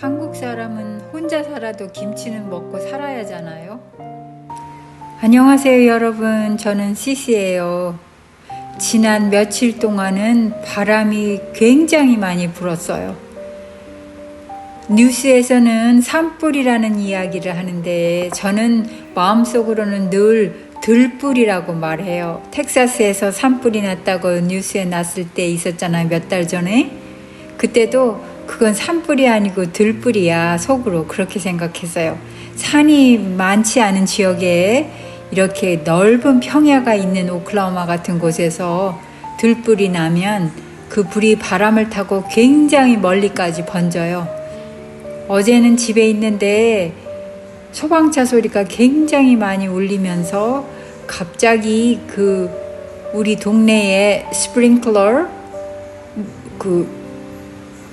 한국 사람은 혼자 살아도 김치는 먹고 살아야 하잖아요. 안녕하세요 여러분, 저는 시시예요. 지난 며칠 동안은 바람이 굉장히 많이 불었어요. 뉴스에서는 산불이라는 이야기를 하는데 저는 마음속으로는 늘 들불이라고 말해요. 텍사스에서 산불이 났다고 뉴스에 났을 때 있었잖아요, 몇 달 전에. 그때도 그건 산불이 아니고 들불이야, 속으로 그렇게 생각했어요. 산이 많지 않은 지역에 이렇게 넓은 평야가 있는 오클라호마 같은 곳에서 들불이 나면 그 불이 바람을 타고 굉장히 멀리까지 번져요. 어제는 집에 있는데 소방차 소리가 굉장히 많이 울리면서 갑자기 우리 동네에 스프링클러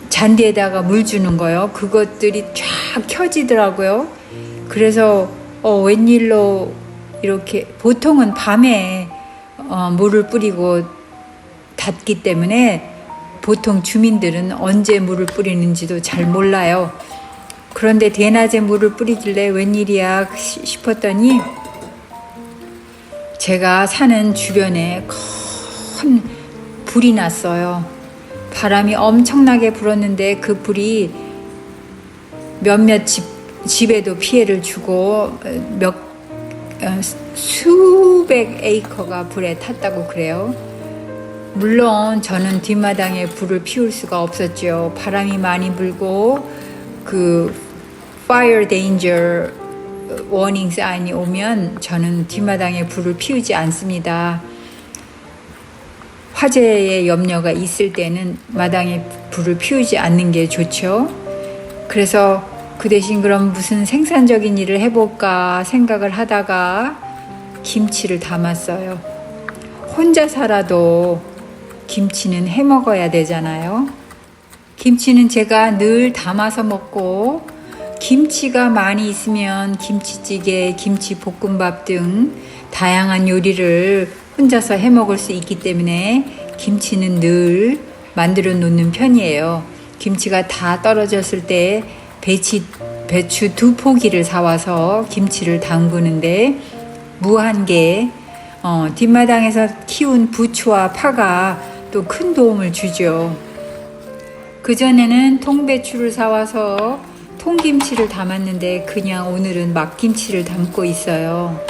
잔디에다가 물 주는 거요. 그것들이 쫙 켜지더라고요. 그래서 웬일로 이렇게 보통은 밤에 물을 뿌리고 닫기 때문에 보통 주민들은 언제 물을 뿌리는지도 잘 몰라요. 그런데 대낮에 물을 뿌리길래 웬일이야 싶었더니 제가 사는 주변에 큰 불이 났어요. 바람이 엄청나게 불었는데 그 불이 몇몇 집에도 피해를 주고 수백 에이커가 불에 탔다고 그래요. 물론 저는 뒷마당에 불을 피울 수가 없었죠. 바람이 많이 불고 fire danger warning 사인이 오면 저는 뒷마당에 불을 피우지 않습니다. 화재의 염려가 있을 때는 마당에 불을 피우지 않는 게 좋죠. 그래서 그 대신 그럼 무슨 생산적인 일을 해볼까 생각을 하다가 김치를 담았어요. 혼자 살아도 김치는 해 먹어야 되잖아요. 김치는 제가 늘 담아서 먹고, 김치가 많이 있으면 김치찌개, 김치볶음밥 등 다양한 요리를 혼자서 해 먹을 수 있기 때문에 김치는 늘 만들어 놓는 편이에요. 김치가 다 떨어졌을 때 배추 2포기를 사와서 김치를 담그는데 무한개 뒷마당에서 키운 부추와 파가 또 큰 도움을 주죠. 그전에는 통배추를 사와서 통김치를 담았는데 그냥 오늘은 막김치를 담고 있어요.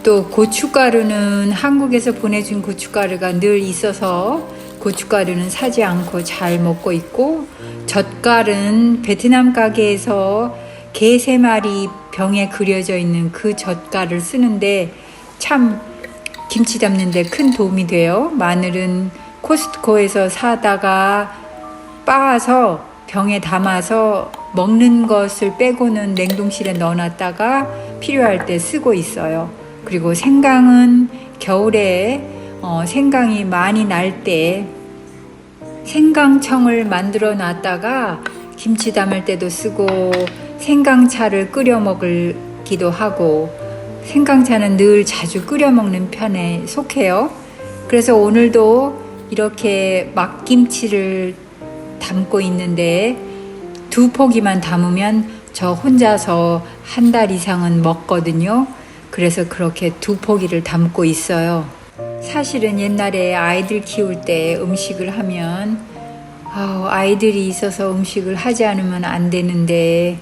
또 고춧가루는 한국에서 보내준 고춧가루가 늘 있어서 고춧가루는 사지 않고 잘 먹고 있고, 젓갈은 베트남 가게에서 게 3마리 병에 그려져 있는 그 젓갈을 쓰는데 참 김치 담는데 큰 도움이 돼요. 마늘은 코스트코에서 사다가 빻아서 병에 담아서 먹는 것을 빼고는 냉동실에 넣어놨다가 필요할 때 쓰고 있어요. 그리고 생강은 겨울에 생강이 많이 날 때 생강청을 만들어 놨다가 김치 담을 때도 쓰고, 생강차를 끓여 먹기도 하고, 생강차는 늘 자주 끓여 먹는 편에 속해요. 그래서 오늘도 이렇게 막김치를 담고 있는데 2포기만 담으면 저 혼자서 한 달 이상은 먹거든요. 그래서 그렇게 2포기를 담고 있어요. 사실은 옛날에 아이들 키울 때 음식을 하면 아이들이 있어서 음식을 하지 않으면 안 되는데,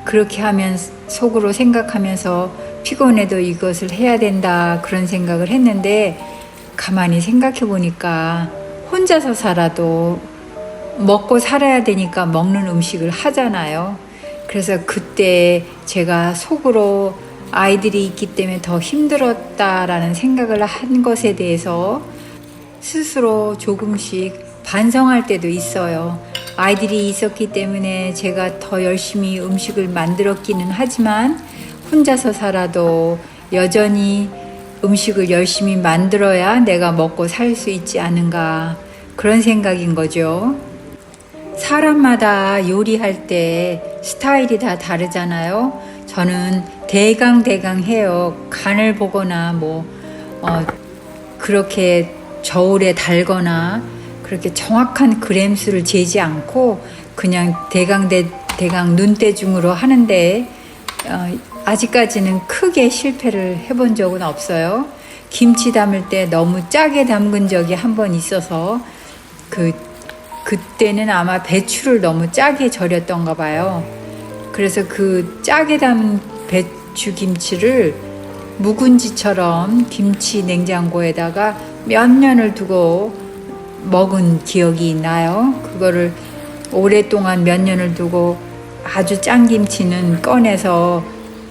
그렇게 하면 속으로 생각하면서 피곤해도 이것을 해야 된다 그런 생각을 했는데, 가만히 생각해 보니까 혼자서 살아도 먹고 살아야 되니까 먹는 음식을 하잖아요. 그래서 그때 제가 속으로 아이들이 있기 때문에 더 힘들었다라는 생각을 한 것에 대해서 스스로 조금씩 반성할 때도 있어요. 아이들이 있었기 때문에 제가 더 열심히 음식을 만들었기는 하지만 혼자서 살아도 여전히 음식을 열심히 만들어야 내가 먹고 살 수 있지 않은가, 그런 생각인 거죠. 사람마다 요리할 때 스타일이 다 다르잖아요. 저는 대강 해요. 간을 보거나 그렇게 저울에 달거나 그렇게 정확한 그램수를 재지 않고 그냥 대강 눈대중으로 하는데 아직까지는 크게 실패를 해본 적은 없어요. 김치 담을 때 너무 짜게 담근 적이 한 번 있어서 그때는 아마 배추를 너무 짜게 절였던가 봐요. 그래서 그 짜게 담은 배추 김치를 묵은지처럼 김치 냉장고에다가 몇 년을 두고 먹은 기억이 나요. 그거를 오랫동안 몇 년을 두고 아주 짠 김치는 꺼내서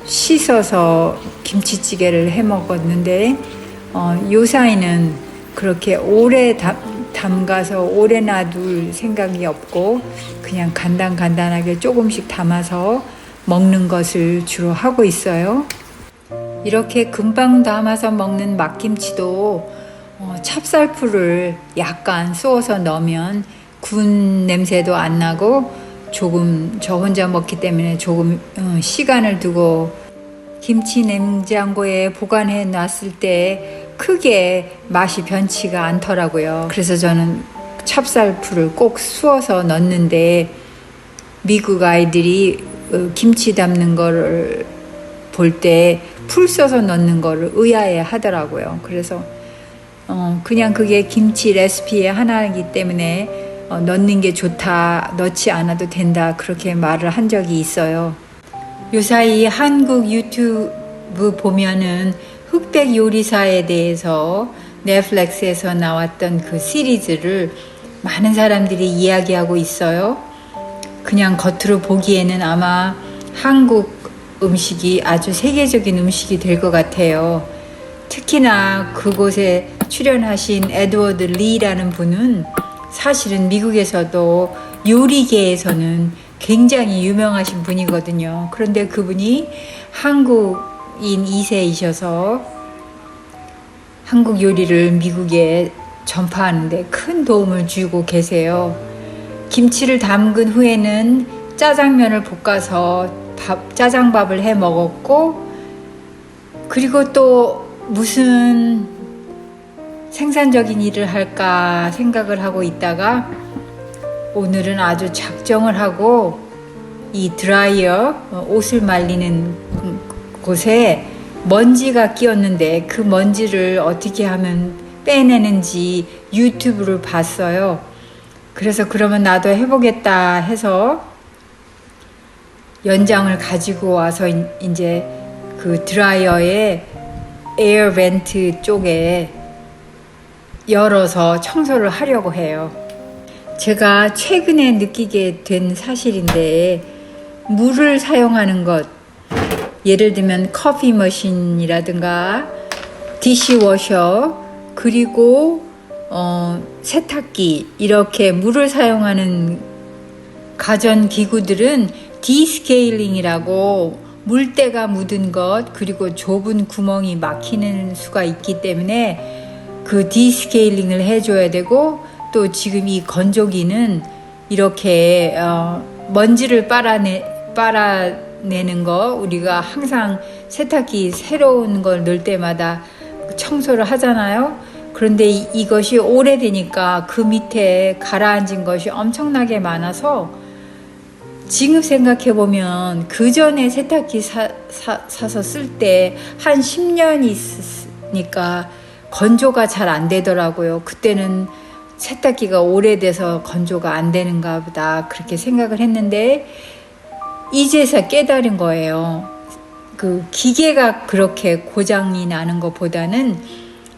씻어서 김치찌개를 해 먹었는데 요사이는 그렇게 오래 담가서 오래 놔둘 생각이 없고 그냥 간단하게 조금씩 담아서 먹는 것을 주로 하고 있어요. 이렇게 금방 담아서 먹는 막김치도 찹쌀풀을 약간 쏘아서 넣으면 군 냄새도 안 나고 조금 저 혼자 먹기 때문에 조금 시간을 두고 김치 냉장고에 보관해 놨을 때 크게 맛이 변치가 않더라고요. 그래서 저는 찹쌀풀을 꼭 쑤어서 넣는데 미국 아이들이 김치 담는 거를 볼 때 풀 써서 넣는 거를 의아해 하더라고요. 그래서 그냥 그게 김치 레시피의 하나이기 때문에 넣는 게 좋다, 넣지 않아도 된다 그렇게 말을 한 적이 있어요. 요사이 한국 유튜브 보면은 흑백 요리사에 대해서 넷플릭스에서 나왔던 그 시리즈를 많은 사람들이 이야기하고 있어요. 그냥 겉으로 보기에는 아마 한국 음식이 아주 세계적인 음식이 될 것 같아요. 특히나 그곳에 출연하신 에드워드 리라는 분은 사실은 미국에서도 요리계에서는 굉장히 유명하신 분이거든요. 그런데 그분이 한국인 2세이셔서 한국 요리를 미국에 전파하는데 큰 도움을 주고 계세요. 김치를 담근 후에는 짜장면을 볶아서 짜장밥을 해 먹었고, 그리고 또 무슨 생산적인 일을 할까 생각을 하고 있다가 오늘은 아주 작정을 하고 이 드라이어, 옷을 말리는 곳에 먼지가 끼었는데 그 먼지를 어떻게 하면 빼내는지 유튜브를 봤어요. 그래서 그러면 나도 해보겠다 해서 연장을 가지고 와서 이제 그 드라이어의 에어 벤트 쪽에 열어서 청소를 하려고 해요. 제가 최근에 느끼게 된 사실인데 물을 사용하는 것, 예를 들면 커피 머신이라든가 디시워셔 그리고 세탁기 이렇게 물을 사용하는 가전기구들은 디스케일링이라고 물때가 묻은 것 그리고 좁은 구멍이 막히는 수가 있기 때문에 그 디스케일링을 해줘야 되고 또 지금 이 건조기는 이렇게 먼지를 빨아내는 거 우리가 항상 세탁기 새로운 걸 넣을 때마다 청소를 하잖아요. 그런데 이것이 오래되니까 그 밑에 가라앉은 것이 엄청나게 많아서 지금 생각해보면 그 전에 세탁기 사서 쓸 때 한 10년이 있으니까 건조가 잘 안 되더라고요. 그때는 세탁기가 오래돼서 건조가 안 되는가 보다 그렇게 생각을 했는데 이제서 깨달은 거예요. 그 기계가 그렇게 고장이 나는 것보다는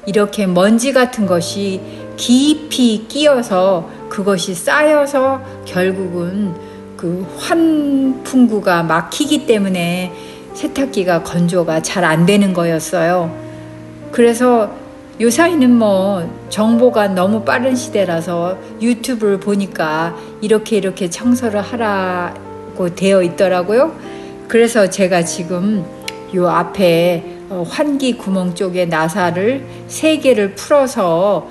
이렇게 먼지 같은 것이 깊이 끼어서 그것이 쌓여서 결국은 그 환풍구가 막히기 때문에 세탁기가 건조가 잘 안 되는 거였어요. 그래서 요사이는 뭐 정보가 너무 빠른 시대라서 유튜브를 보니까 이렇게 청소를 하라고 되어 있더라고요. 그래서 제가 지금 요 앞에 환기 구멍 쪽에 나사를 3개를 풀어서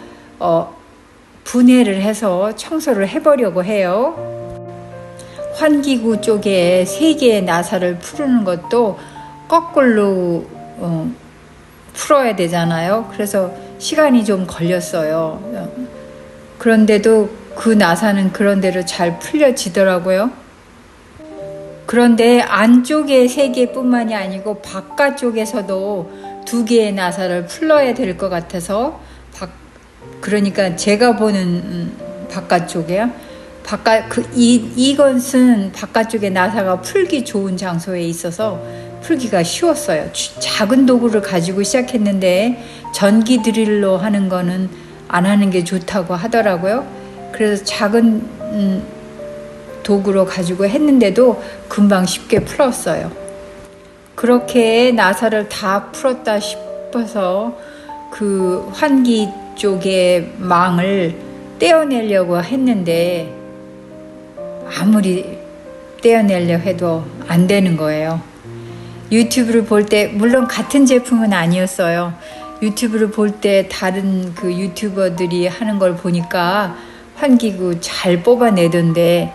분해를 해서 청소를 해보려고 해요. 환기구 쪽에 3개의 나사를 풀는 것도 거꾸로 풀어야 되잖아요. 그래서 시간이 좀 걸렸어요. 그런데도 그 나사는 그런 대로 잘 풀려지더라고요. 그런데 안쪽의 3개뿐만이 아니고 바깥쪽에서도 2개의 나사를 풀러야 될 것 같아서 그러니까 제가 보는 바깥쪽에요. 이것은 바깥쪽에 나사가 풀기 좋은 장소에 있어서 풀기가 쉬웠어요. 작은 도구를 가지고 시작했는데 전기 드릴로 하는 거는 안 하는 게 좋다고 하더라고요. 그래서 작은 도구로 가지고 했는데도 금방 쉽게 풀었어요. 그렇게 나사를 다 풀었다 싶어서 그 환기 쪽의 망을 떼어내려고 했는데 아무리 떼어내려 해도 안 되는 거예요. 유튜브를 볼 때, 물론 같은 제품은 아니었어요. 유튜브를 볼 때 다른 그 유튜버들이 하는 걸 보니까 환기구 잘 뽑아내던데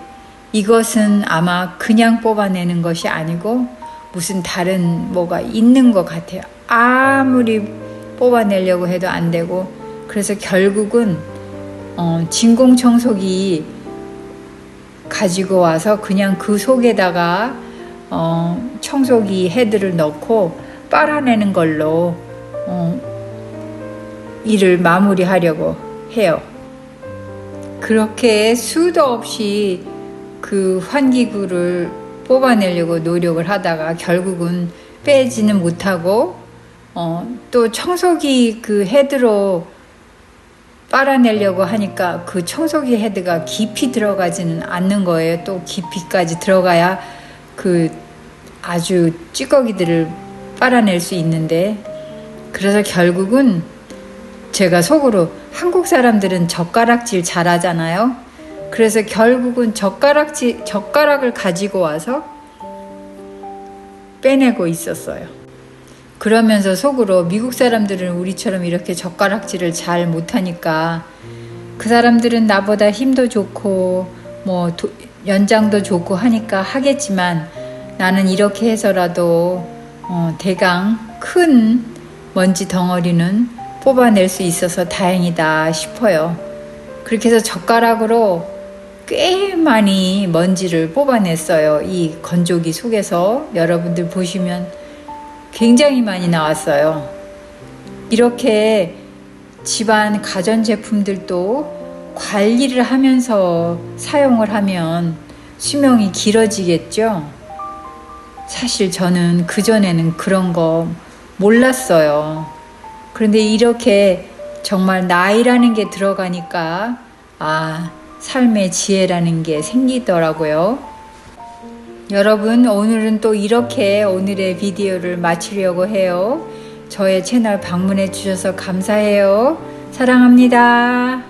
이것은 아마 그냥 뽑아내는 것이 아니고 무슨 다른 뭐가 있는 것 같아요. 아무리 뽑아내려고 해도 안 되고, 그래서 결국은 진공청소기 가지고 와서 그냥 그 속에다가 청소기 헤드를 넣고 빨아내는 걸로 일을 마무리하려고 해요. 그렇게 수도 없이 그 환기구를 뽑아내려고 노력을 하다가 결국은 빼지는 못하고 또 청소기 그 헤드로 빨아내려고 하니까 그 청소기 헤드가 깊이 들어가지는 않는 거예요. 또 깊이까지 들어가야 그 아주 찌꺼기들을 빨아낼 수 있는데, 그래서 결국은 제가 속으로 한국 사람들은 젓가락질 잘하잖아요. 그래서 결국은 젓가락을 가지고 와서 빼내고 있었어요. 그러면서 속으로 미국 사람들은 우리처럼 이렇게 젓가락질을 잘 못하니까 그 사람들은 나보다 힘도 좋고 뭐 연장도 좋고 하니까 하겠지만 나는 이렇게 해서라도 대강 큰 먼지 덩어리는 뽑아낼 수 있어서 다행이다 싶어요. 그렇게 해서 젓가락으로 꽤 많이 먼지를 뽑아냈어요. 이 건조기 속에서 여러분들 보시면 굉장히 많이 나왔어요. 이렇게 집안 가전제품들도 관리를 하면서 사용을 하면 수명이 길어지겠죠? 사실 저는 그전에는 그런 거 몰랐어요. 그런데 이렇게 정말 나이라는 게 들어가니까 삶의 지혜라는 게 생기더라고요. 여러분, 오늘은 또 이렇게 오늘의 비디오를 마치려고 해요. 저의 채널 방문해 주셔서 감사해요. 사랑합니다.